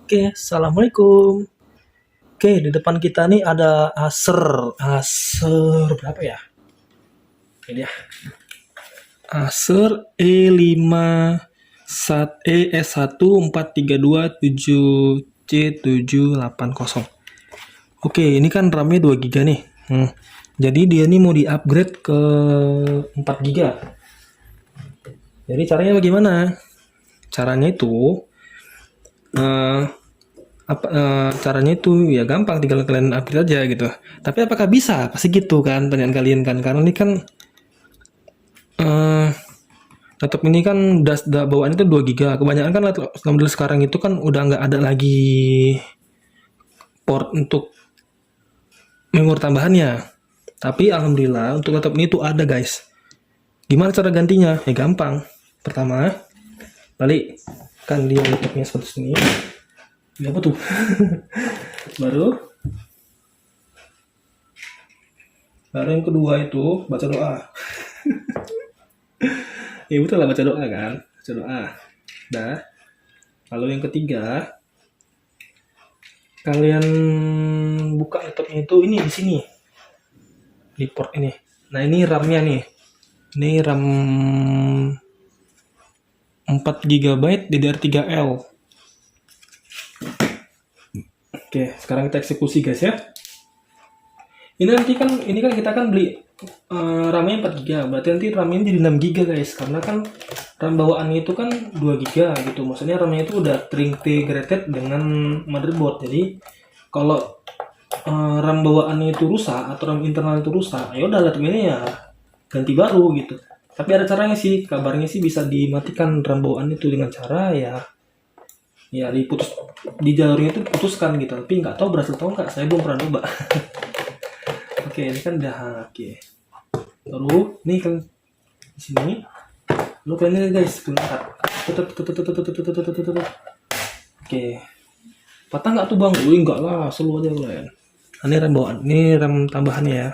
Oke, assalamualaikum. Oke, di depan kita nih ada Acer berapa ya? Ini dia. Acer E5 ES14327C780. Oke, ini kan RAM-nya 2 GB nih. Jadi dia nih mau di-upgrade ke 4 GB. Jadi caranya bagaimana? Caranya itu caranya itu ya gampang, tinggal kalian upgrade aja gitu. Tapi apakah bisa? Pasti gitu kan pertanyaan kalian kan, karena ini kan laptop ini kan udah bawaan itu 2 GB. Kebanyakan kan laptop model sekarang itu kan udah nggak ada lagi port untuk memori tambahannya. Tapi alhamdulillah untuk laptop ini tuh ada guys. Gimana cara gantinya? Ya gampang. Pertama, balik kan dia laptopnya seperti ini. Ini apa tuh? baru yang kedua itu baca doa. Ya betul lah, baca doa kan, baca doa. Dah. Lalu yang ketiga, kalian buka laptopnya itu ini di sini, di port ini. Nah ini RAM-nya nih. Ini RAM 4 GB DDR3L. Oke, sekarang kita eksekusi guys ya. Ini kan kita kan beli RAM-nya 4 GB, berarti nanti RAM-nya jadi 6 GB guys, karena kan RAM bawaannya itu kan 2 GB gitu. Maksudnya RAM-nya itu udah terintegrated dengan motherboard. Jadi kalau RAM bawaannya itu rusak atau RAM internal itu rusak, ya udah laptop ini ya ganti baru gitu. Tapi ada caranya sih, kabarnya sih bisa dimatikan RAM bawaan itu dengan cara ya diputus, di jalurnya itu putuskan gitu. Tapi nggak tahu berhasil atau nggak, saya belum pernah coba. Oke, ini kan udah oke. Baru nih kan di sini. Lu kalian guys, lihat. Oke. Patah nggak tuh bang? Enggak lah, selalu aja kalian. Ini RAM bawaan, ini RAM tambahannya ya.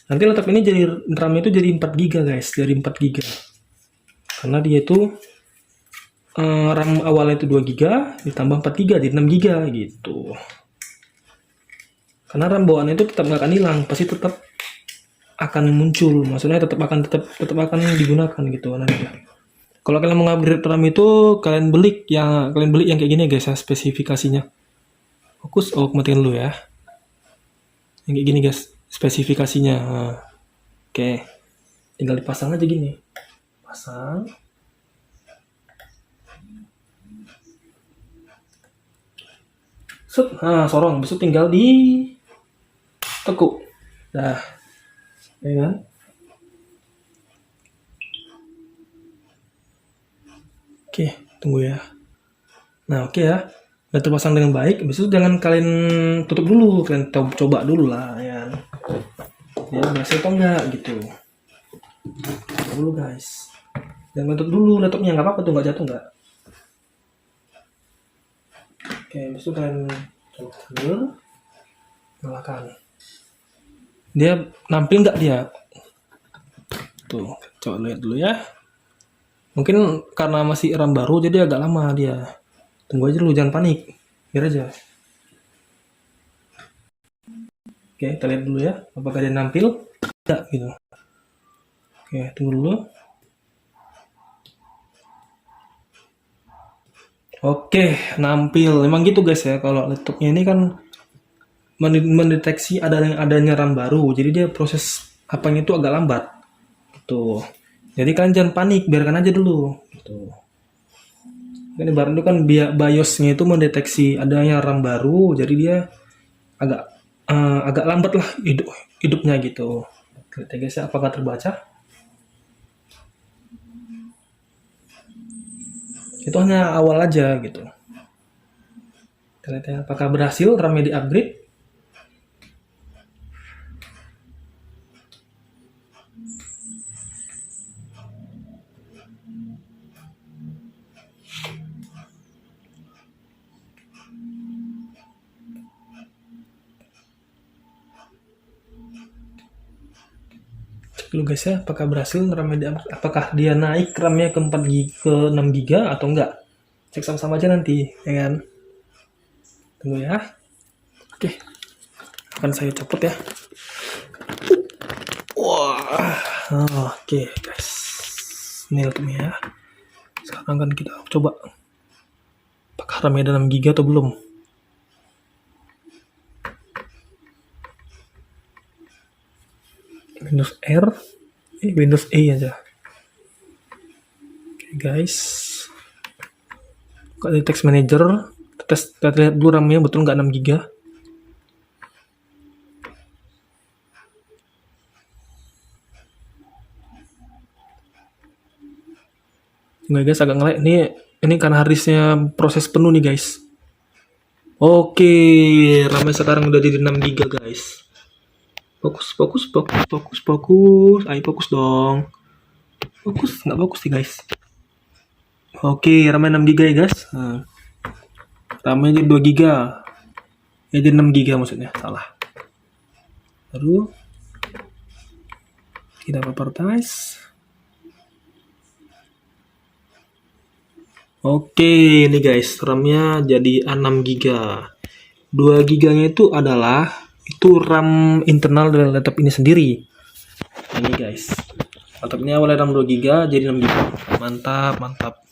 Nanti laptop ini jadi RAM itu jadi 4 GB guys, dari 4 GB. Karena dia itu RAM awalnya itu 2 GB ditambah 4 GB jadi 6 GB gitu. Karena RAM bawaannya itu tetap nggak akan hilang, pasti tetap akan muncul. Maksudnya tetap akan digunakan gitu nanti. Kalau kalian mau upgrade RAM itu kalian beli yang kayak gini guys ya, spesifikasinya. Fokus, matiin dulu ya. Yang kayak gini guys, spesifikasinya. Nah, oke. Tinggal dipasang aja gini. Pasang. Set, sorong, besok tinggal di tekuk. Dah. Ya kan? Oke, tunggu ya. Nah, oke ya. Udah terpasang dengan baik. Habis itu jangan kalian tutup dulu, kalian coba dulu lah ya. Ya, berhasil atau enggak gitu. Coba dulu guys. Jangan tutup dulu laptopnya, nggak apa-apa tuh, nggak jatuh nggak. Oke, habis itu kalian coba dulu. Nyalakan. Dia nampil nggak dia? Tuh, coba lihat dulu ya. Mungkin karena masih RAM baru jadi agak lama dia. Tunggu aja dulu, jangan panik. Biar aja. Oke, kita lihat dulu ya. Apakah dia nampil? Tidak gitu. Oke, tunggu dulu. Oke, nampil. Memang gitu guys ya. Kalau laptopnya ini kan mendeteksi adanya RAM baru. Jadi dia proses apanya itu agak lambat. Tuh. Jadi kalian jangan panik, biarkan aja dulu. Gitu. Kan ibarat itu kan BIOS-nya itu mendeteksi adanya RAM baru, jadi dia agak lambat lah hidupnya gitu. Lihat ya guys ya, apakah terbaca? Itu hanya awal aja gitu. Lihat ya, apakah berhasil RAM-nya di-upgrade? Dulu guys ya, apakah berhasil RAM-nya apakah dia naik RAM-nya ke 4 GB, ke 6 GB atau enggak? cek sama-sama aja nanti, ya kan? Tunggu ya. Oke, akan saya copot ya. Wah, oke guys, ini laptopnya ya. Sekarang kan kita coba apakah RAM-nya 6 GB atau belum. Windows R, Windows E aja. Oke guys, buka di text manager, kita lihat dulu RAM-nya betul nggak 6 GB. Nggak guys, agak nge-lag. Ini karena harddisknya proses penuh nih guys. Oke, RAM-nya sekarang udah jadi 6 GB guys. Fokus. Ayo fokus dong. Fokus, nggak fokus nih guys. Oke, RAM-nya 6 GB ya guys. RAM-nya jadi 2 GB. Ya jadi 6 GB maksudnya, salah. Lalu kita properties. Oke, ini guys, RAM-nya jadi 6 GB. 2 GB-nya itu adalah RAM internal dari laptop ini sendiri. Ini guys. Laptop ini awalnya RAM 2 GB jadi 6 GB. Mantap.